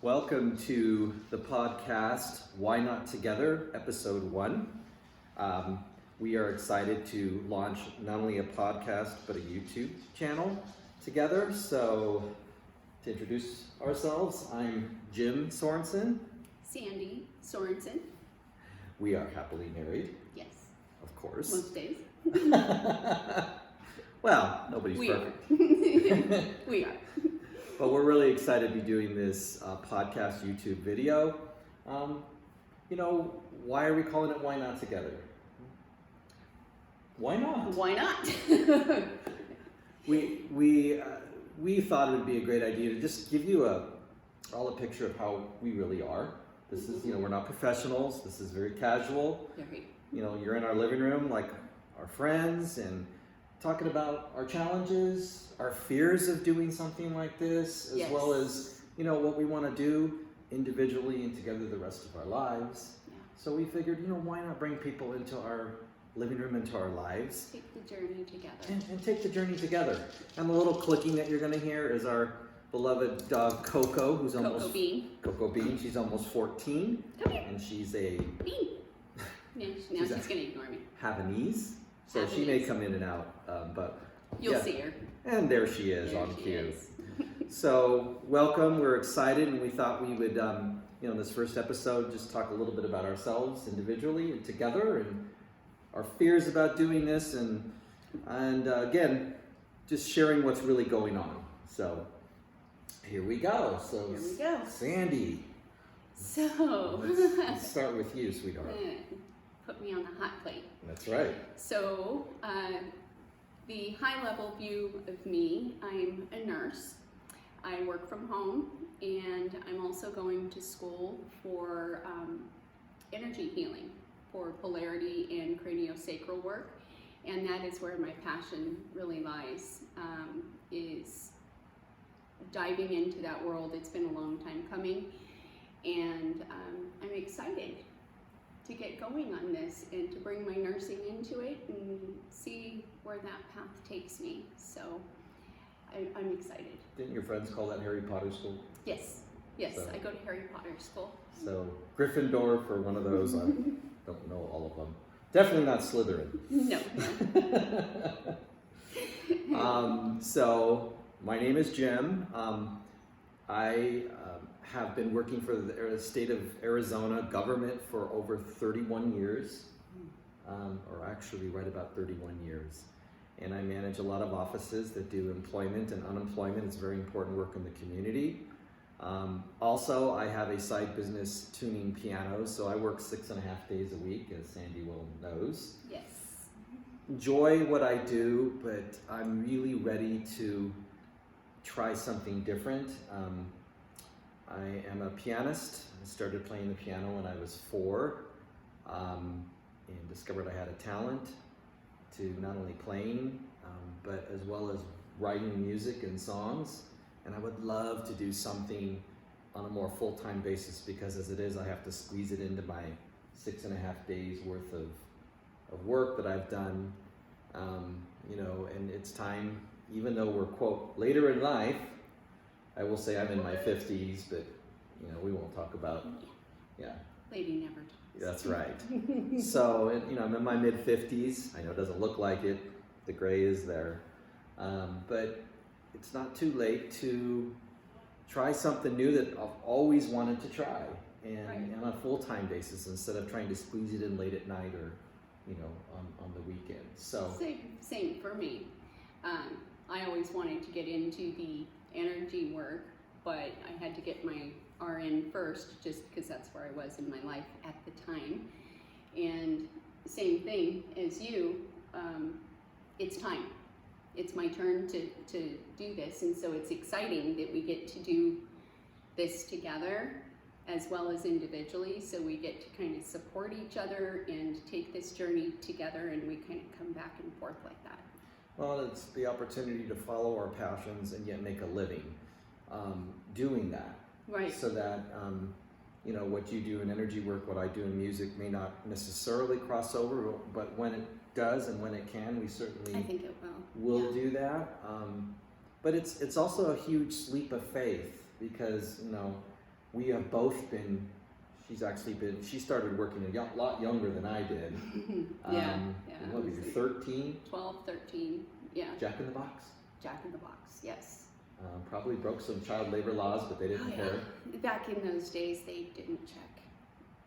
Welcome to the podcast, Why Not Together, episode 1. We are excited to launch not only a podcast, but a YouTube channel together. So, to introduce ourselves, I'm Jim Sorensen. Sandy Sorensen. We are happily married, Yes. of course. Most days. Well, nobody's We perfect. are. We are. But we're really excited to be doing this podcast YouTube video. Why are we calling it Why Not Together? Why not? Why not? We thought it would be a great idea to just give you all a picture of how we really are. This is, we're not professionals. This is very casual. Very. You're in our living room like our friends and talking about our challenges, our fears of doing something like this, as Yes. well as, what we want to do individually and together the rest of our lives. Yeah. So we figured, why not bring people into our living room, into our lives, Take the journey together. and take the journey together. And the little clicking that you're going to hear is our beloved dog Coco, who's Cocoa Bean. Coco Bean. She's almost 14, Come here. and she's a Bean. Now she's going to ignore me. Havanese. So she may Havanese. come in and out, but You'll yeah. see her. And there she is There on she cue. is. So welcome, we're excited, and we thought we would, in this first episode, just talk a little bit about ourselves individually and together, and our fears about doing this, and again, just sharing what's really going on. So here we go. So Here we go. Sandy, So, let's start with you, sweetheart. put me on the hot plate. That's right. So, the high level view of me, I'm a nurse. I work from home, and I'm also going to school for energy healing, for polarity and craniosacral work, and that is where my passion really lies, is diving into that world. It's been a long time coming, and I'm excited to get going on this and to bring my nursing into it and see where that path takes me. So I'm excited. Didn't your friends call that Harry Potter school? Yes, So- I go to Harry Potter school. So Gryffindor for one of those. I don't know all of them. Definitely not Slytherin. No. So my name is Jim. I have been working for the state of Arizona government for over 31 years, or actually right about 31 years. And I manage a lot of offices that do employment and unemployment. It's very important work in the community. Also, I have a side business tuning pianos, so I work 6.5 days a week, as Sandy well knows. Yes. Enjoy what I do, but I'm really ready to try something different. I am a pianist. I started playing the piano when I was 4, and discovered I had a talent to not only playing, but as well as writing music and songs. And I would love to do something on a more full-time basis, because as it is, I have to squeeze it into my 6.5 days worth of work that I've done, and it's time, even though we're, quote, later in life. I will say I'm in my 50s, but, we won't talk about, yeah. Lady never talks. That's right. So, I'm in my mid-50s. I know it doesn't look like it. The gray is there. But it's not too late to try something new that I've always wanted to try, and on a full-time basis, instead of trying to squeeze it in late at night or, on the weekend. So, Same for me. I always wanted to get into the energy work, but I had to get my RN first, just because that's where I was in my life at the time. And same thing as you, it's time. It's my turn to do this, and so it's exciting that we get to do this together as well as individually, so we get to kind of support each other and take this journey together, and we kind of come back and forth like that. well, it's the opportunity to follow our passions and yet make a living doing that. Right. So that, what you do in energy work, what I do in music may not necessarily cross over, but when it does and when it can, we certainly I think it will. will do that. But it's also a huge leap of faith, because we have both been. She started working a lot younger than I did. Yeah. What were you, 13? 12, 13. Yeah. Jack in the Box? Jack in the Box, yes. Probably broke some child labor laws, but they didn't care. Back in those days, they didn't check.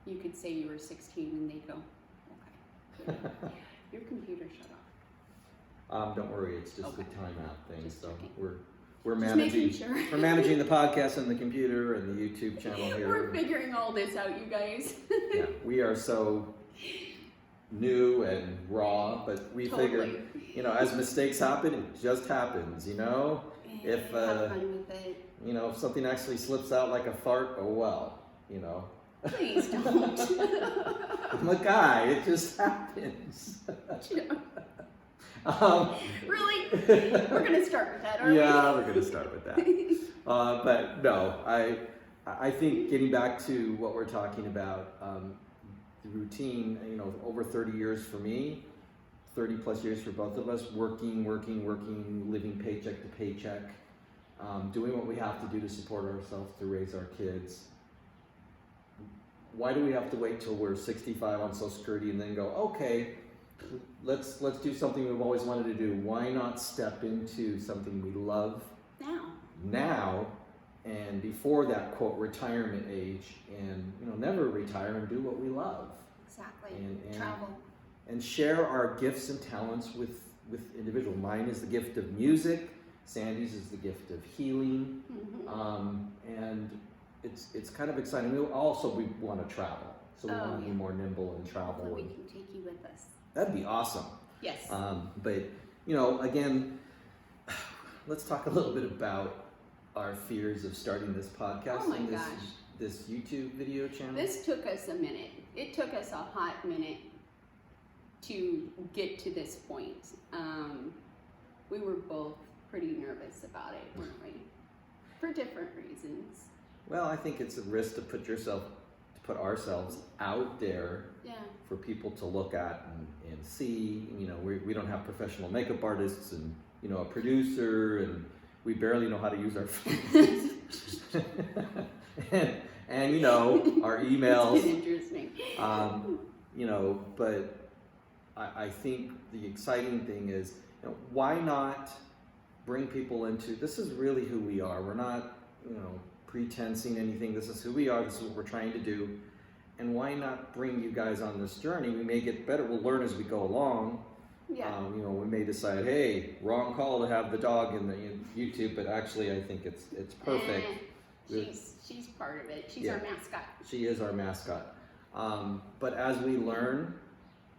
You could say you were 16 and they'd go, okay. Your computer shut off. Don't worry, it's just Okay. the timeout thing. Just So checking. we're Just managing. making sure. We're managing the podcast and the computer and the YouTube channel here. We're figuring all this out, you guys. Yeah, we are so new and raw, but we Totally. figure, as mistakes happen, it just happens, If, Have fun with it. If something actually slips out like a fart, oh well, Please don't. I'm a guy, it just happens. Really? We're gonna start with that, aren't Yeah, we're gonna start with that. But no, I think getting back to what we're talking about, the routine, over 30 years for me, 30 plus years for both of us, working, living paycheck to paycheck, doing what we have to do to support ourselves, to raise our kids. Why do we have to wait till we're 65 on Social Security and then go, okay, let's do something we've always wanted to do? Why not step into something we love now and before that, quote, retirement age, and never retire and do what we love? Exactly. And Travel. and share our gifts and talents with individuals. Mine is the gift of music. Sandy's is the gift of healing. And it's kind of exciting. We want to travel, so we want to be more nimble and travel. Hopefully we can take you with us. That'd be awesome. Yes. But again, let's talk a little bit about our fears of starting this podcast Oh my and gosh. this YouTube video channel. This took us a minute. It took us a hot minute to get to this point. We were both pretty nervous about it, weren't we? For different reasons. Well, I think it's a risk to put ourselves out there Yeah. for people to look at and see. We don't have professional makeup artists and a producer, and we barely know how to use our phones. and our emails. It's been interesting. But I think the exciting thing is, why not bring people into, this is really who we are. We're not, pretensing anything. This is who we are. This is what we're trying to do. And why not bring you guys on this journey? We may get better. We'll learn as we go along. Yeah. We may decide, hey, wrong call to have the dog in the YouTube, but actually I think it's perfect. She's part of it. She's Yeah. our mascot. She is our mascot. But as we learn,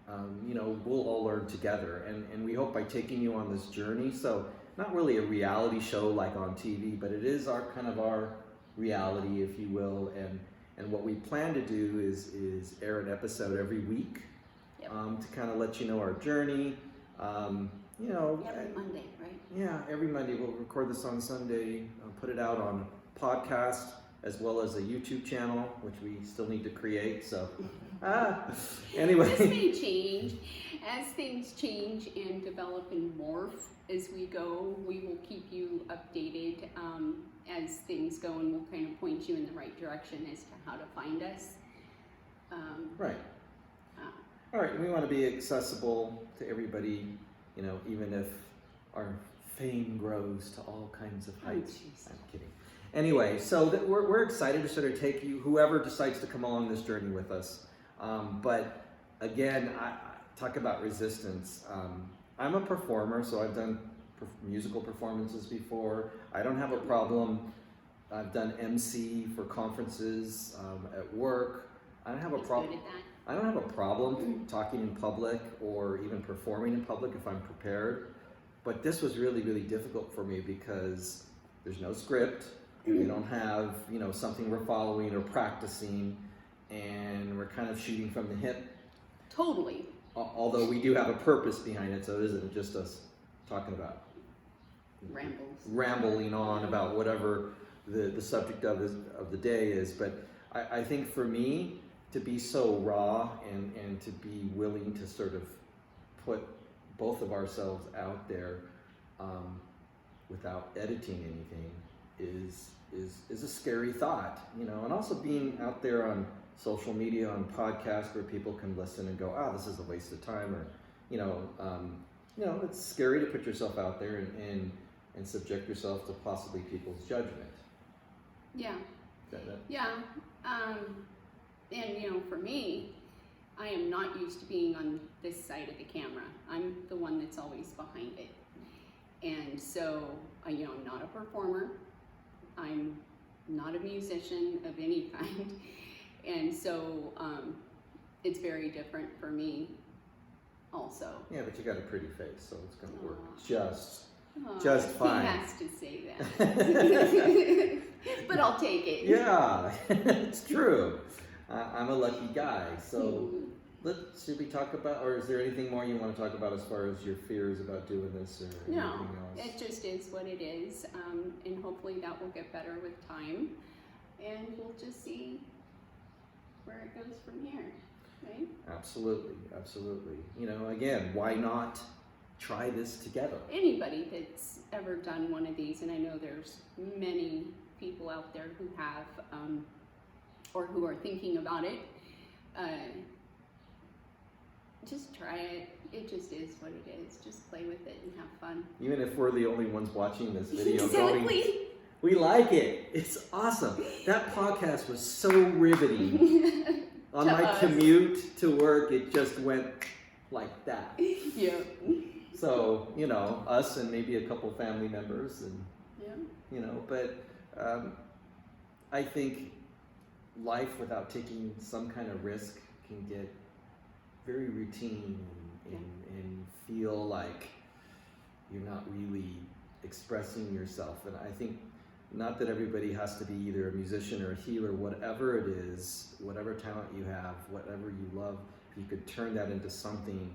we'll all learn together. And we hope by taking you on this journey, so not really a reality show like on TV, but it is our reality, if you will. And what we plan to do is air an episode every week. Yep. To kind of let you know our journey. Every Monday, right? Yeah, every Monday. We'll record this on Sunday, put it out on podcast as well as a YouTube channel, which we still need to create. So, anyway. This may change. As things change and develop and morph as we go, we will keep you updated as things go, and we'll kind of point you in the right direction as to how to find us. Right. All right, we want to be accessible to everybody, even if our fame grows to all kinds of heights. jeez. I'm kidding. Anyway, so we're excited to sort of take you, whoever decides to come along this journey with us. But again, I talk about resistance. I'm a performer, so I've done musical performances before. I don't have a problem. I've done MC for conferences at work. I don't have a He's problem. good at that. I don't have a problem talking in public or even performing in public if I'm prepared. But this was really, really difficult for me because there's no script. We don't have, something we're following or practicing, and we're kind of shooting from the hip. Totally. Although we do have a purpose behind it, so it isn't just us talking about rambling on about whatever the subject of the day is. But I think for me, to be so raw and to be willing to sort of put both of ourselves out there without editing anything is is a scary thought, you know, and also being out there on social media, on podcasts where people can listen and go, this is a waste of time, or, it's scary to put yourself out there and subject yourself to possibly people's judgment. Yeah. Got that? Yeah. And for me, I am not used to being on this side of the camera. I'm the one that's always behind it. And so, I'm not a performer. I'm not a musician of any kind. And so, it's very different for me also. Yeah, but you got a pretty face, so it's going to work Aw, just fine. He has to say that. But I'll take it. Yeah, it's true. I'm a lucky guy. So should we talk about, or is there anything more you want to talk about as far as your fears about doing this or No, anything else? it just is what it is, and hopefully that will get better with time, and we'll just see where it goes from here, right? Absolutely, absolutely. Again, why not try this together? Anybody that's ever done one of these, and I know there's many people out there who have, or who are thinking about it, just try it. It just is what it is. Just play with it and have fun. Even if we're the only ones watching this video Exactly. going, we like it. It's awesome. That podcast was so riveting. On To my us. commute to work, it just went like that. Yeah. So, us and maybe a couple family members and, Yeah. but I think life without taking some kind of risk can get very routine and feel like you're not really expressing yourself. And I think not that everybody has to be either a musician or a healer, whatever it is, whatever talent you have, whatever you love, if you could turn that into something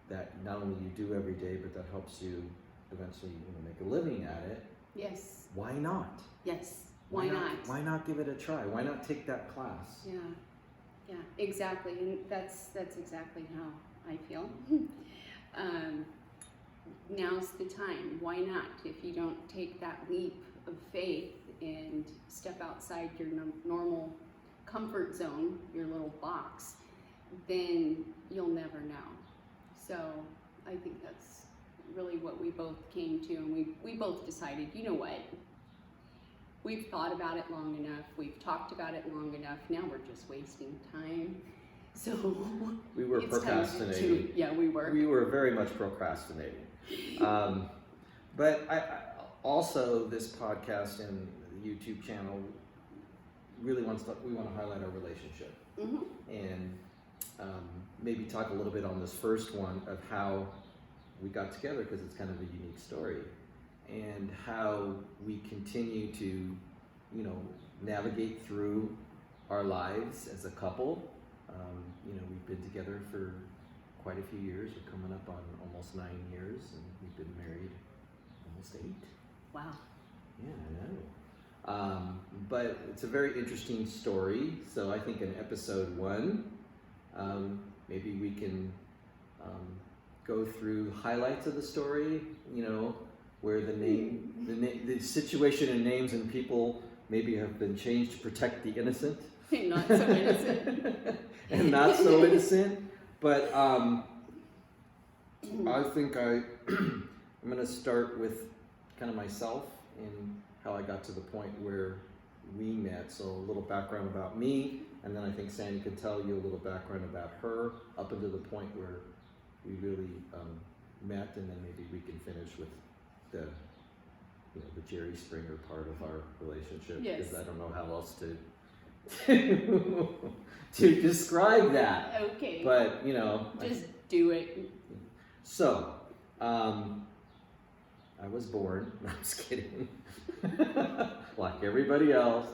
that not only you do every day, but that helps you eventually make a living at it. Yes. Why not? Yes. Why not? Why not give it a try? Why not take that class? Yeah. Yeah. Exactly. And that's exactly how I feel. Now's the time. Why not? If you don't take that leap of faith and step outside your normal comfort zone, your little box, then you'll never know. So I think that's really what we both came to, and we both decided, you know what? We've thought about it long enough. We've talked about it long enough. Now we're just wasting time. So We were it's time procrastinating. yeah, we were. We were very much procrastinating. But I also, this podcast and the YouTube channel really we want to highlight our relationship. Mm-hmm. And maybe talk a little bit on this first one of how we got together, because it's kind of a unique story, and how we continue to, navigate through our lives as a couple. We've been together for quite a few years. We're coming up on almost 9 years, and we've been married almost 8. Wow. Yeah, I know. But it's a very interesting story. So I think in episode 1, maybe we can go through highlights of the story, where the situation and names and people maybe have been changed to protect the innocent. Not so innocent. And not so innocent. But I think I'm going to start with kind of myself and how I got to the point where we met. So a little background about me, and then I think Sandy can tell you a little background about her up until the point where we really met, and then maybe we can finish with the Jerry Springer part of our relationship. Yes. Because I don't know how else to describe that. Okay. But just do it. So, I was born. No, I'm just kidding. Like everybody else.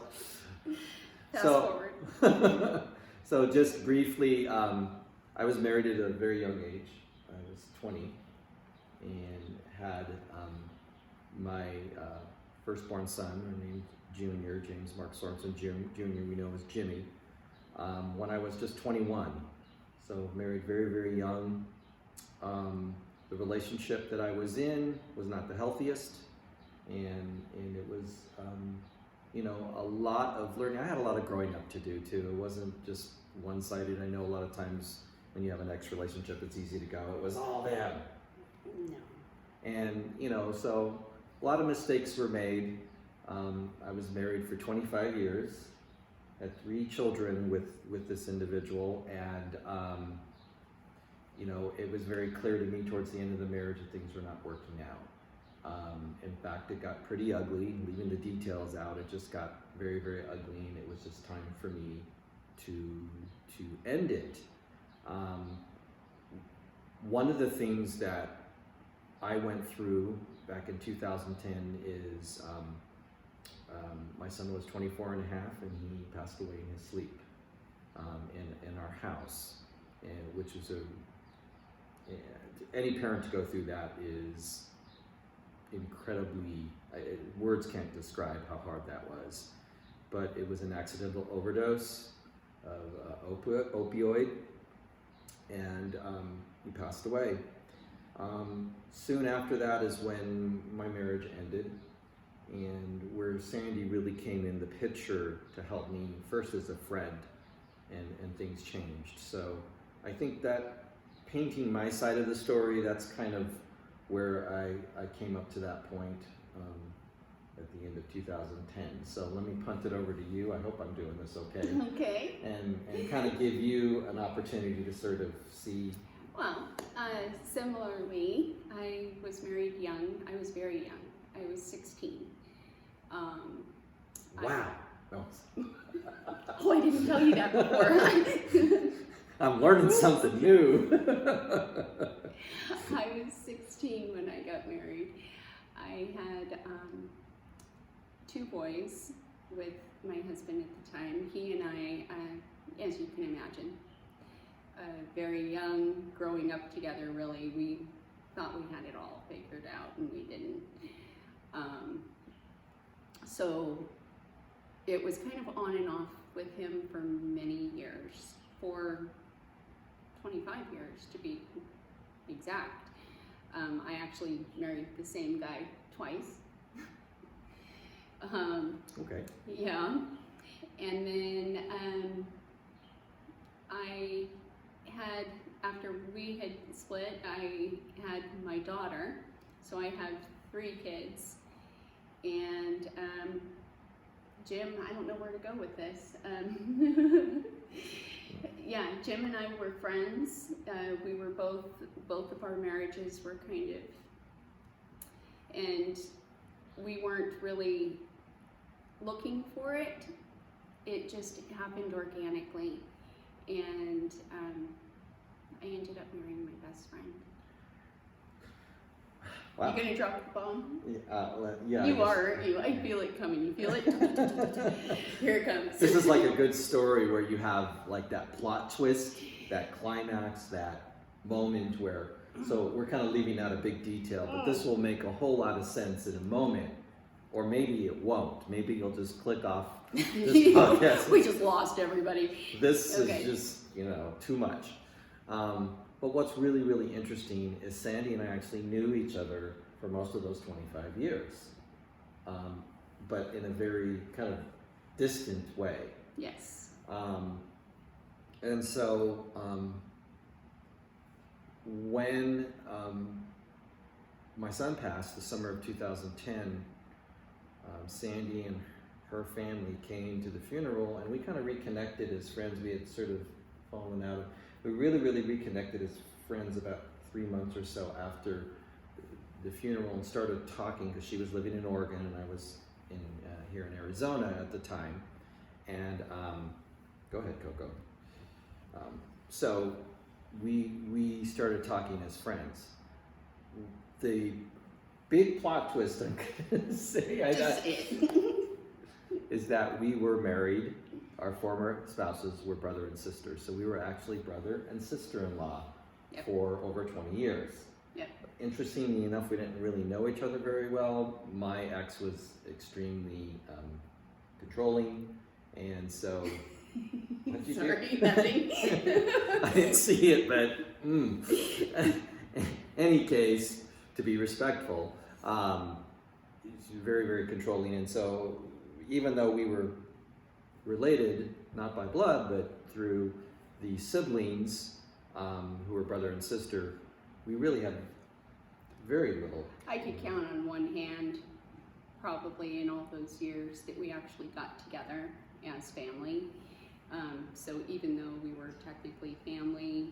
Fast forward. So just briefly, I was married at a very young age. I was 20, and had my firstborn son, named Junior, James Mark Sorensen Jr., we know as Jimmy, when I was just 21. So married very, very young. The relationship that I was in was not the healthiest, and it was you know, a lot of learning. I had a lot of growing up to do too. It wasn't just one-sided. I know a lot of times when you have an ex relationship, it's easy to go, it was all them. No. And, you know, so a lot of mistakes were made. I was married for 25 years, had 3 children with this individual, and, you know, it was very clear to me towards the end of the marriage that things were not working out. In fact, it got pretty ugly. Leaving the details out, it just got very, very ugly, and it was just time for me to end it. One of the things that I went through back in 2010 is my son was 24 and a half, and he passed away in his sleep in our house, and which is any parent to go through that is incredibly, words can't describe how hard that was. But it was an accidental overdose of opioid, and he passed away. Soon after that is when my marriage ended, and where Sandy really came in the picture to help me first as a friend, and things changed. So I think that painting my side of the story, that's kind of where I came up to that point at the end of 2010. So let me punt it over to you. I hope I'm doing this okay. Okay. And kind of give you an opportunity to sort of see. Well, similarly, I was married young. I was very young. I was 16. Wow. No. Oh, I didn't tell you that before. I'm learning something new. I was 16 when I got married. I had 2 boys with my husband at the time. He and I, as you can imagine, very young, growing up together, really. We thought we had it all figured out, and we didn't. So it was kind of on and off with him for many years, for 25 years to be exact. I actually married the same guy twice. Okay. Yeah. And then I had, after we had split, I had my daughter. So I have 3 kids. And Jim, I don't know where to go with this. Yeah, Jim and I were friends. We were both of our marriages were kind of, and we weren't really looking for it. It just happened organically, and I ended up marrying my best friend. Wow. You gonna drop the bomb? Yeah. You are, aren't you? I feel it coming. You feel it? Here it comes. This is like a good story where you have like that plot twist, that climax, that moment where, so we're kind of leaving out a big detail, but this will make a whole lot of sense in a moment, or maybe it won't. Maybe you'll just click off this podcast. We just lost everybody. This Okay. is just, you know, too much. But what's really, really interesting is Sandy and I actually knew each other for most of those 25 years, but in a very kind of distant way. Yes. And so when my son passed, the summer of 2010, Sandy and her family came to the funeral, and we kind of reconnected as friends. We had sort of fallen out of, we really, really reconnected as friends about 3 months or so after the funeral, and started talking because she was living in Oregon and I was in here in Arizona at the time. And go ahead, Coco. So we started talking as friends. The big plot twist I'm gonna say is that we were married. Our former spouses were brother and sister, so we were actually brother and sister-in-law for over 20 years. Yep. Interestingly enough, we didn't really know each other very well. My ex was extremely controlling, and so. What'd you Sorry, do? nothing. I didn't see it, but any case, to be respectful, he's very, very controlling, and so, even though we were related, not by blood, but through the siblings who were brother and sister, we really had very little. I could count on one hand, probably in all those years, that we actually got together as family. So even though we were technically family,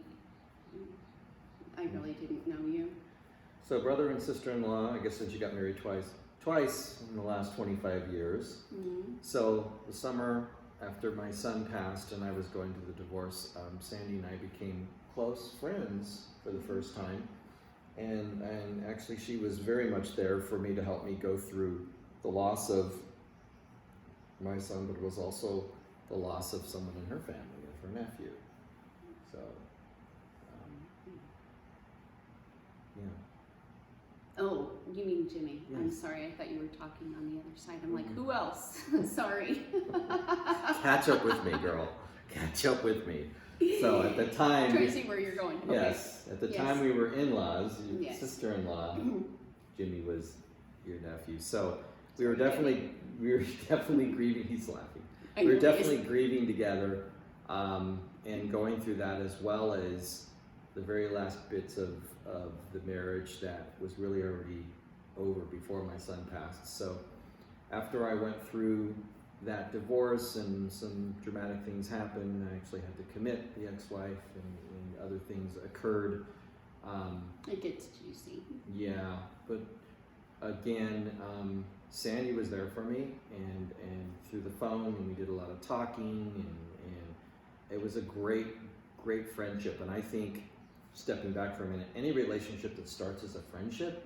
I really didn't know you. So brother and sister-in-law, I guess since you got married twice in the last 25 years. Mm-hmm. So the summer after my son passed and I was going to the divorce, Sandy and I became close friends for the first time. And actually she was very much there for me to help me go through the loss of my son, but it was also the loss of someone in her family, of her nephew. So, yeah. Oh, you mean Jimmy. Yeah. I'm sorry, I thought you were talking on the other side. I'm like, who else? Sorry. Catch up with me, girl. Catch up with me. So at the time, Trying to see where you're going. Okay. yes, at the Yes. time we were in-laws, your Yes. sister-in-law, Jimmy was your nephew. So we were definitely grieving. He's laughing. I We were know, definitely grieving together, and going through that, as well as the very last bits of the marriage that was really already over before my son passed. So after I went through that divorce and some dramatic things happened, I actually had to commit the ex-wife, and other things occurred. It gets juicy. Yeah, but again, Sandy was there for me, and through the phone, and we did a lot of talking, and it was a great friendship. And I think, stepping back for a minute, any relationship that starts as a friendship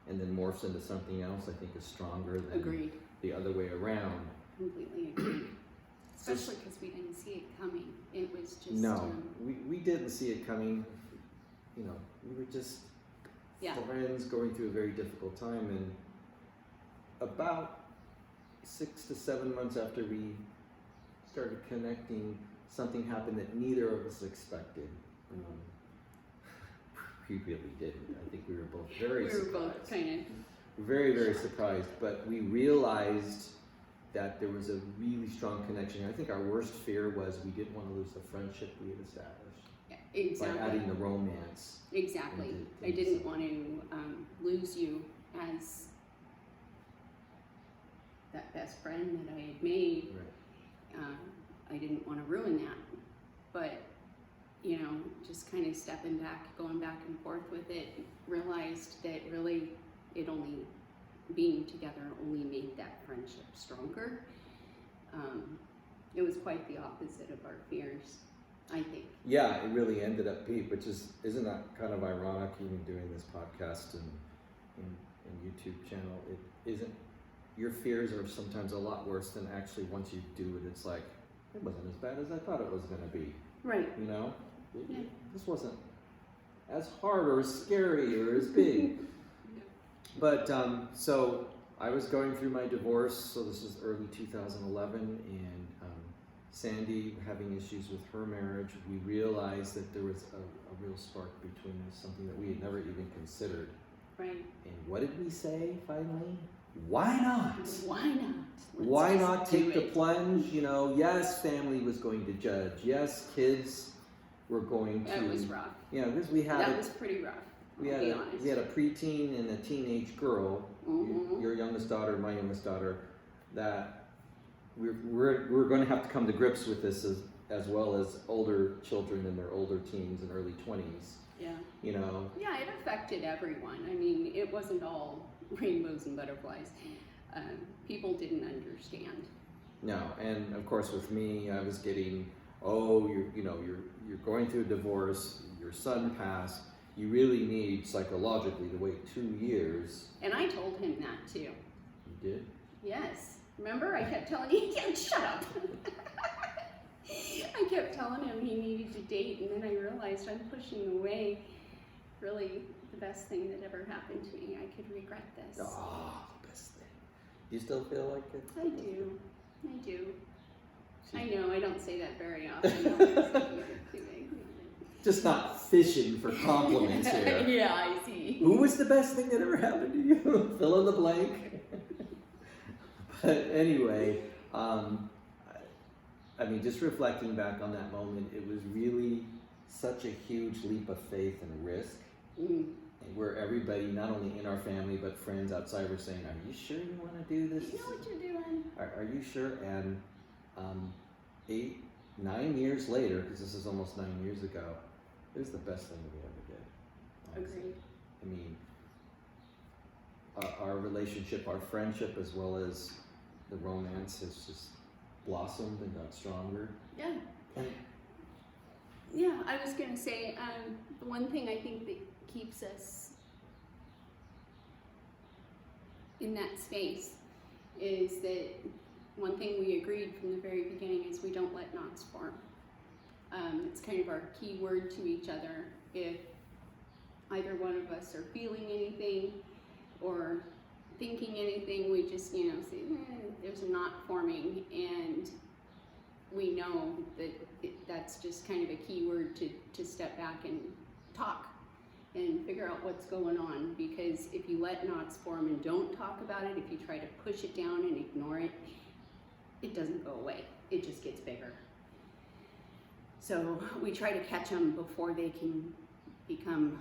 and then morphs into something else, I think is stronger than Agreed. the other way around. Completely agreed. Especially because we didn't see it coming. It was just No, we didn't see it coming. You know, we were just yeah. friends going through a very difficult time, and about 6 to 7 months after we started connecting, something happened that neither of us expected. We really didn't. I think we were both very surprised. We were both kind of Very surprised, but we realized that there was a really strong connection. I think our worst fear was we didn't want to lose the friendship we had established exactly. by adding the romance. Exactly. into I things. didn't want to lose you as that best friend that I had made. Right. I didn't want to ruin that. But, you know, just kind of stepping back, going back and forth with it, realized that really being together only made that friendship stronger. It was quite the opposite of our fears, I think. Yeah, it really ended up being, isn't that kind of ironic, even doing this podcast and YouTube channel? It isn't, your fears are sometimes a lot worse than actually once you do it, it's like, it wasn't as bad as I thought it was going to be. Right. You know? Yeah. This wasn't as hard or as scary or as big. But, so I was going through my divorce, so this is early 2011, and Sandy having issues with her marriage. We realized that there was a real spark between us, something that we had never even considered. Right. And what did we say finally? Why not? Why not? Why just not do take the it. plunge? You know, yes, family was going to judge. Yes, kids were going to. That was rough. Yeah, because we had That was pretty rough. we I'll had be a, honest. we had a preteen and a teenage girl, Mhm. your youngest daughter, my youngest daughter, that we're going to have to come to grips with this as well as older children in their older teens and early 20s. Yeah. You know, Yeah, it affected everyone. I mean, it wasn't all rainbows and butterflies. People didn't understand. no, and of course with me, I was getting, you're going through a divorce, your son passed, you really need psychologically to wait 2 years. And I told him that too. You did? Yes. Remember, I kept telling him, yeah, shut up. I kept telling him he needed to date, and then I realized I'm pushing away really the best thing that ever happened to me. I could regret this. Ah, the best thing. Do you still feel like it? I do. I do. See? I know, I don't say that very often. Just not fishing for compliments here. Yeah, I see. Who was the best thing that ever happened to you? Fill in the blank. Anyway, I mean, just reflecting back on that moment, it was really such a huge leap of faith and risk. Mm. Where everybody, not only in our family but friends outside, were saying, "Are you sure you want to do this? You know what you're doing. Are you sure?" And 8, 9 years later, because this is almost 9 years ago, it was the best thing we ever did. Honestly. Agreed. I mean, our relationship, our friendship, as well as the romance, has just blossomed and got stronger. Yeah. And Yeah, I was going to say, the one thing I think that keeps us in that space is that one thing we agreed from the very beginning is we don't let knots form. It's kind of our key word to each other. If either one of us are feeling anything or thinking anything, we just, say, there's a knot forming, and we know that that's just kind of a key word to step back and talk and figure out what's going on, because if you let knots form and don't talk about it, if you try to push it down and ignore it, it doesn't go away. It just gets bigger. So we try to catch them before they can become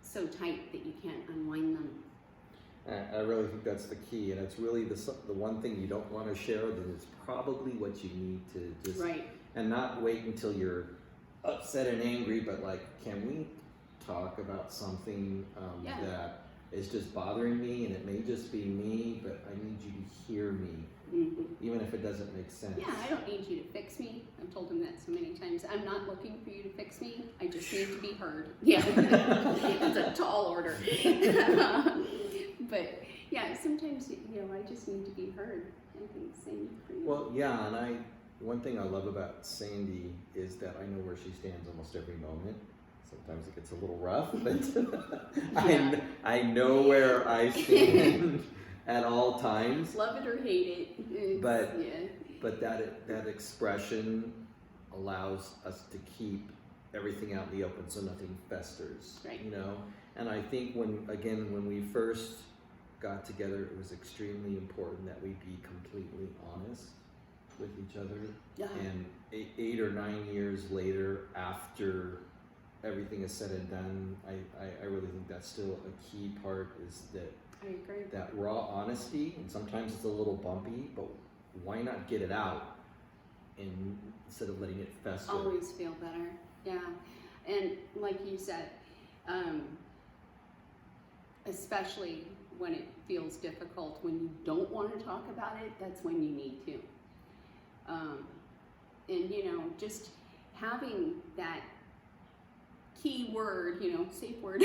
so tight that you can't unwind them. I really think that's the key, and it's really the one thing you don't want to share, that is probably what you need to just, Right. and not wait until you're upset and angry, but like, can we talk about something Yeah. that is just bothering me, and it may just be me, but I need you to hear me, Mm-hmm. even if it doesn't make sense. Yeah, I don't need you to fix me. I've told him that so many times. I'm not looking for you to fix me. I just need to be heard. Yeah, it's a tall order. But yeah, sometimes I just need to be heard. I think same for you. Well, yeah, and one thing I love about Sandy is that I know where she stands almost every moment. Sometimes it gets a little rough, but Yeah. I know where I stand at all times. Love it or hate it. But- yeah. But that expression allows us to keep everything out in the open, so nothing festers. Right. And I think when we first got together, it was extremely important that we be completely honest with each other. Yeah. And 8 or 9 years later, after everything is said and done, I really think that's still a key part, is I agree. that raw honesty. And sometimes it's a little bumpy, but why not get it out instead of letting it fester? Always feel better. Yeah. And like you said, especially when it feels difficult, when you don't want to talk about it, that's when you need to. And just having that key word, safe word,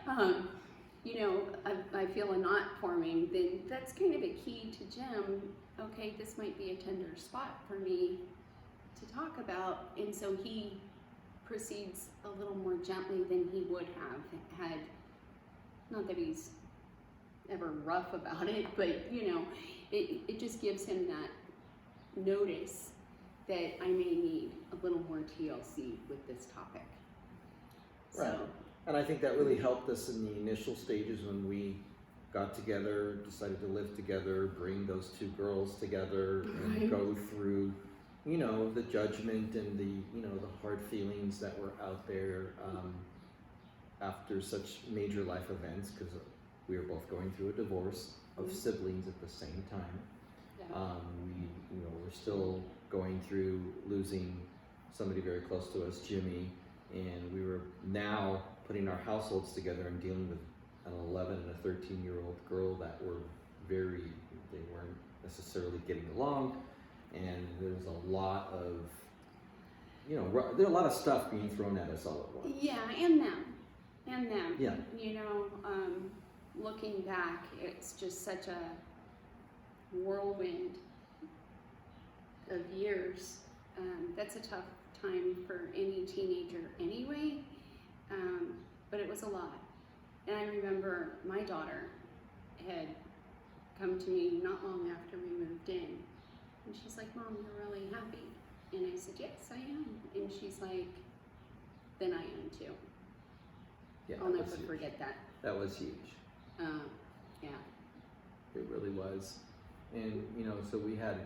I feel a knot forming, then that's kind of a key to Jim. Okay, this might be a tender spot for me to talk about. And so he proceeds a little more gently than he would have had, not that he's ever rough about it, but it just gives him that notice that I may need a little more TLC with this topic. Right. So, And I think that really helped us in the initial stages when we got together, decided to live together, bring those two girls together, and Right. go through, the judgment and the hard feelings that were out there after such major life events, because we were both going through a divorce of siblings at the same time. yeah. We're still going through losing somebody very close to us, Jimmy, and we were now putting our households together and dealing with an 11 and a 13-year-old girl that they weren't necessarily getting along, and there's a lot of, there are a lot of stuff being thrown at us all at once. Yeah, and them. Yeah. Looking back, it's just such a whirlwind of years. That's a tough time for any teenager anyway, but it was a lot. And I remember my daughter had come to me not long after we moved in, and she's like, "Mom, you're really happy." And I said, "Yes, I am." And she's like, "Then I am too." Yeah, I'll that never was huge. forget that. That was huge. Yeah. It really was. And you know, so we had,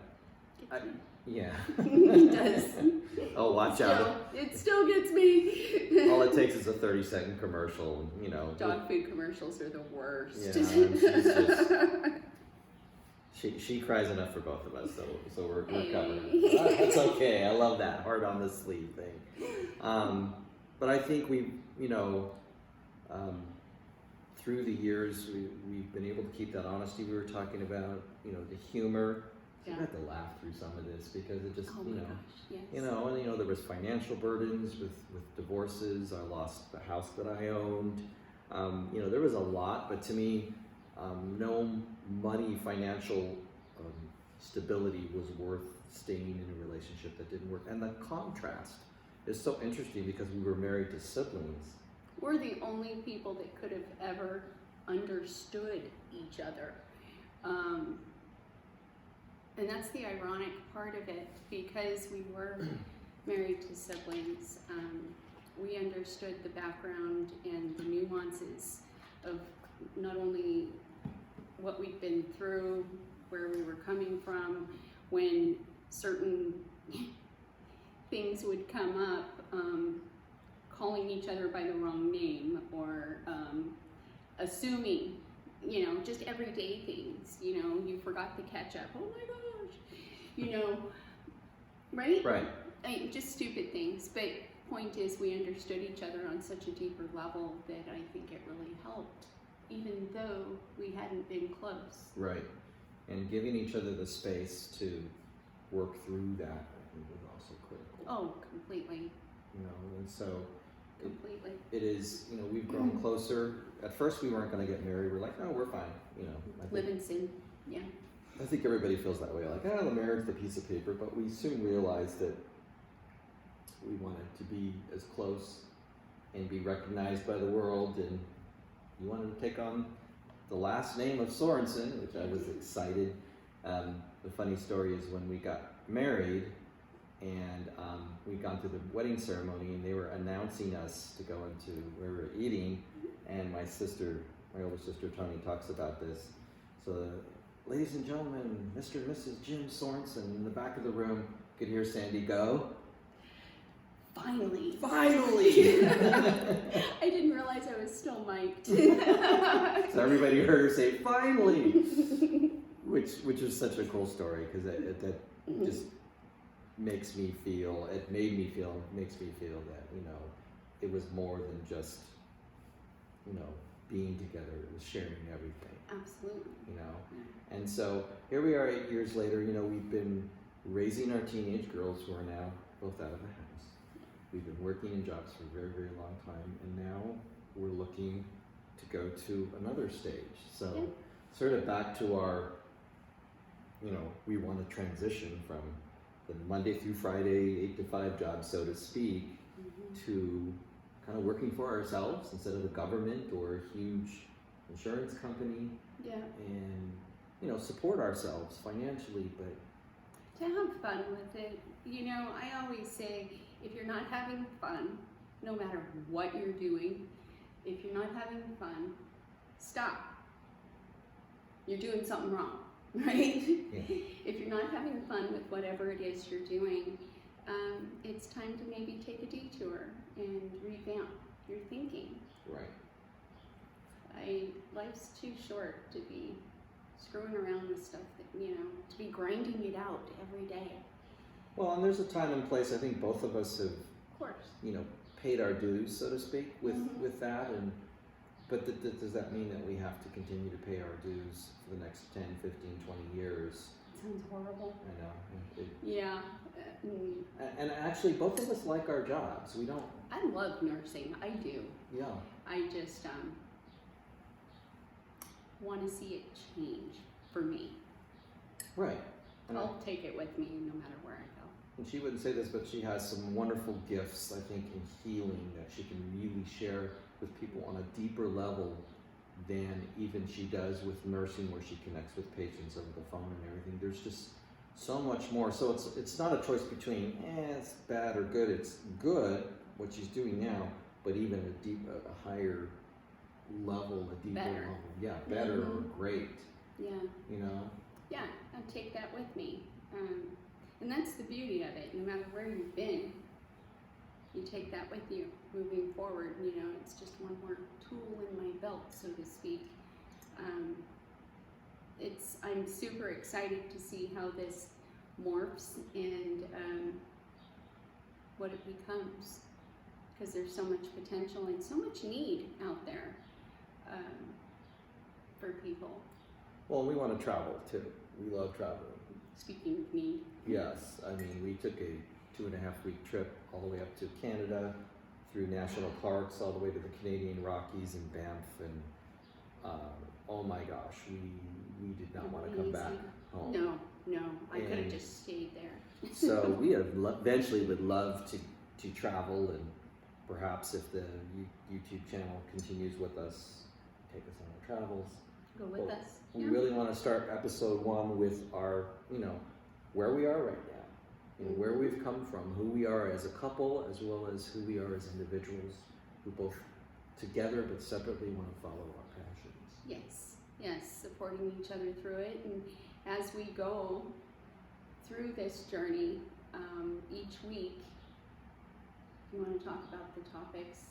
Gets me. yeah. It does. Oh, watch out! It still gets me. All it takes is a 30-second commercial. You know, Dog food commercials are the worst. Yeah, she's just- she cries enough for both of us, so we're covered. That's okay. I love that heart on the sleeve thing. But I think we, you know, through the years we've been able to keep that honesty we were talking about. You know, the humor. Yeah. I had to laugh through some of this because it just, Oh you my know, gosh, yes. you know, and you know there was financial burdens with divorces. I lost the house that I owned. You know, there was a lot, but to me, no money, financial stability was worth staying in a relationship that didn't work. And the contrast is so interesting because we were married to siblings. We're the only people that could have ever understood each other. And that's the ironic part of it, because we were married to siblings. We understood the background and the nuances of not only what we'd been through, where we were coming from, when certain things would come up, calling each other by the wrong name, or assuming, you know, just everyday things. You know, you forgot the ketchup. Oh my gosh, you know, right? Right. Just stupid things. But point is, we understood each other on such a deeper level that I think it really helped, even though we hadn't been close. Right. And giving each other the space to work through that, I think, was also critical. Oh, completely, You know, and so completely. it is, you know, we've grown closer. At first we weren't going to get married. We're like, no, we're fine. You know, Live in sin, yeah. I think everybody feels that way. Like, oh, the marriage's the piece of paper. But we soon realized that we wanted to be as close and be recognized by the world. And you wanted to take on the last name of Sorensen, which I was excited. The funny story is when we got married and we'd gone through the wedding ceremony and they were announcing us to go into where we were eating, and my older sister Tony talks about this. So, ladies and gentlemen, Mr. and Mrs. Jim Sorensen. In the back of the room, could hear Sandy go, Finally. finally! I didn't realize I was still mic'd. So everybody heard her say, finally! Which is such a cool story, because that just makes me feel, makes me feel that, you know, it was more than just, you know, being together. It was sharing everything. Absolutely. You know, and so here we are 8 years later. You know, we've been raising our teenage girls who are now both out of the house. We've been working in jobs for a very, very long time, and now we're looking to go to another stage. So Yeah. sort of back to our, you know, we want to transition from the Monday through Friday 8 to 5 job, so to speak, to kind of working for ourselves instead of the government or a huge insurance company, Yeah. and, you know, support ourselves financially, but To have fun with it. You know, I always say, if you're not having fun, no matter what you're doing, if you're not having fun, stop. You're doing something wrong, right? yeah, If you're not having fun with whatever it is you're doing, it's time to maybe take a detour and revamp your thinking. right. Life's too short to be screwing around with stuff that, you know, to be grinding it out every day. Well, and there's a time and place. I think both of us have, Of course. you know, paid our dues, so to speak, with Mhm. with that. And but does that mean that we have to continue to pay our dues for the next 10, 15, 20 years? Sounds horrible. I know. Yeah. And actually, both of us like our jobs. We don't. I love nursing. I do. Yeah. I just want to see it change for me. Right. And I- I'll take it with me no matter where I go. And she wouldn't say this, but she has some wonderful gifts, I think, in healing that she can really share with people on a deeper level than even she does with nursing, where she connects with patients over the phone and everything. There's just so much more. So it's not a choice between, it's bad or good. It's good, what she's doing now, but even a higher level, a deeper Better. level. Yeah, better or Mhm. great, Yeah. you know? yeah, I take that with me. And that's the beauty of it. No matter where you've been, you take that with you moving forward. You know, it's just one more tool in my belt, so to speak. I'm super excited to see how this morphs and what it becomes, because there's so much potential and so much need out there for people. Well, we want to travel too. We love traveling. Speaking of need. Yes, I mean, we took a 2.5-week trip all the way up to Canada, through national parks, all the way to the Canadian Rockies and Banff, and oh my gosh, we did not want to come back home. No, I could have And just stayed there. So we have eventually would love to travel, and perhaps if the YouTube channel continues with us, take us on our travels. Go with Well, us. We Yeah. really want to start episode 1 with our, where we are right now, where we've come from, who we are as a couple, as well as who we are as individuals who both together but separately want to follow our passions. Yes, supporting each other through it. And as we go through this journey, each week, you want to talk about the topics,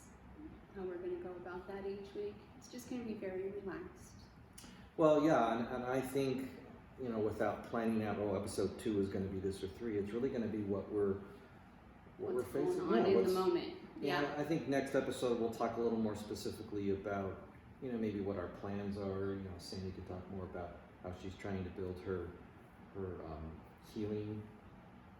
how we're going to go about that each week. It's just going to be very relaxed. Well, yeah, and I think, without planning out, episode 2 is going to be this or 3, it's really going to be what we're What's facing. going on in the moment. Yeah. I think next episode we'll talk a little more specifically about, maybe what our plans are. Sandy could talk more about how she's trying to build her healing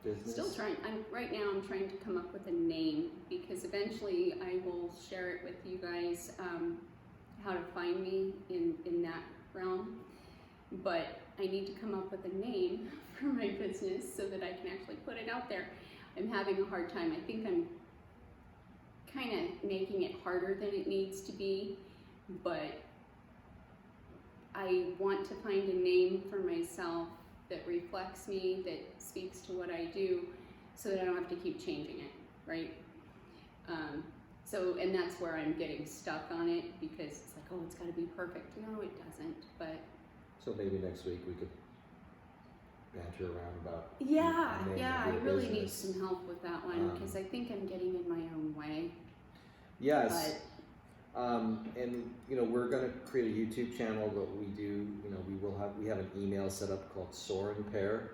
business. Still trying. Right now I'm trying to come up with a name, because eventually I will share it with you guys, how to find me in that realm. But I need to come up with a name for my business so that I can actually put it out there. I'm having a hard time. I think I'm kind of making it harder than it needs to be, but I want to find a name for myself that reflects me, that speaks to what I do, so that I don't have to keep changing it, right? And that's where I'm getting stuck on it, because it's like, oh, it's got to be perfect. No, it doesn't, but... So maybe next week we could banter around about Yeah, the name I of your really need business. some help with that one, because I think I'm getting in my own way. Yes. And we're going to create a YouTube channel. What we do, we have an email set up called sorenpair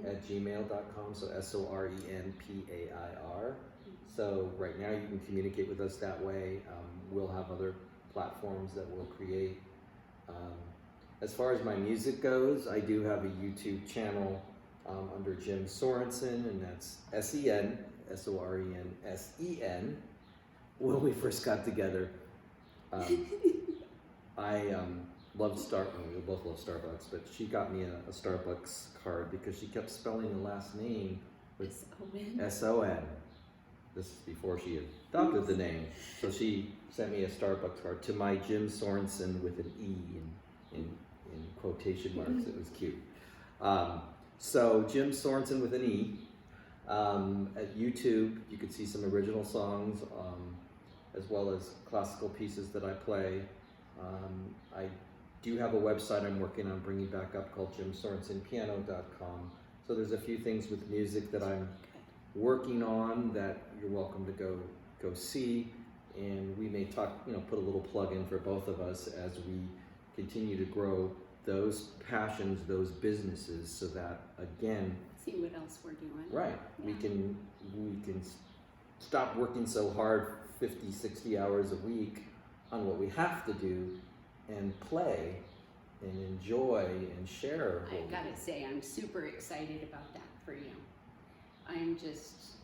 at gmail.com. So SORENPAIR. So right now you can communicate with us that way. We'll have other platforms that we'll create. As far as my music goes, I do have a YouTube channel under Jim Sorensen, and that's SEN, SORENSEN. When we first got together, I loved we both love Starbucks, but she got me a Starbucks card because she kept spelling the last name with S-O-N. This is before she adopted the name. So she sent me a Starbucks card to my Jim Sorensen with an E in quotation marks. It was cute. So Jim Sorensen with an E. At YouTube, you could see some original songs, as well as classical pieces that I play. I do have a website I'm working on bringing back up called JimSorensenPiano.com. So there's a few things with music that I'm working on that you're welcome to go see, and we may talk, put a little plug in for both of us as we continue to grow those passions, those businesses, so that again, See what else we're doing. right, Yeah. we can stop working so hard 50, 60 hours a week on what we have to do and play and enjoy and share. I gotta say, I'm super excited about that for you. I'm just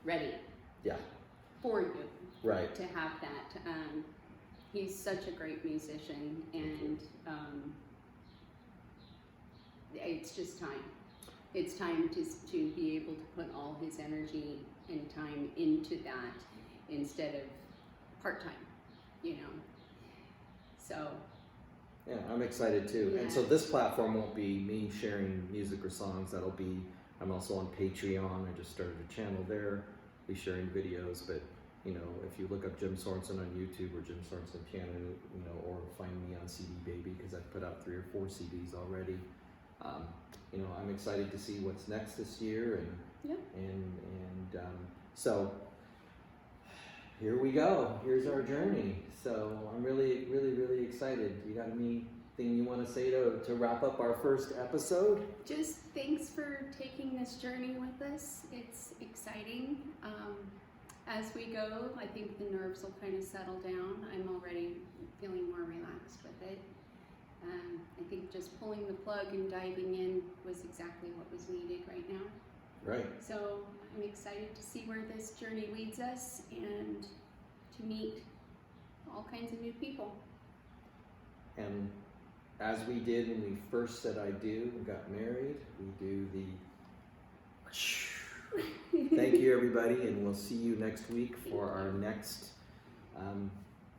ready. Yeah. For you. Right. To have that. He's such a great musician, and it's just time. It's time to be able to put all his energy and time into that instead of part-time, So. Yeah, I'm excited too. Yeah. And so this platform won't be me sharing music or songs. I'm also on Patreon. I just started a channel there. Be sharing videos, but if you look up Jim Sorensen on YouTube or Jim Sorensen Piano, or find me on CD Baby, because I've put out 3 or 4 CDs already. you know, I'm excited to see what's next this year, and Yep. so here we go. Here's our journey. So I'm really, really, really excited. You got anything you want to say to wrap up our first episode? Just thanks for taking this journey with us. It's exciting. As we go, I think the nerves will kind of settle down. I'm already feeling more relaxed with it. I think just pulling the plug and diving in was exactly what was needed right now. Right. So I'm excited to see where this journey leads us and to meet all kinds of new people. And as we did when we first said I do and got married, we do the thank you, everybody, and we'll see you next week for our next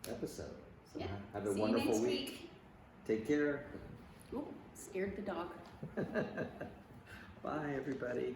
episode. So Yeah. have a See you wonderful next week. Take care. Ooh, scared the dog. Bye, everybody.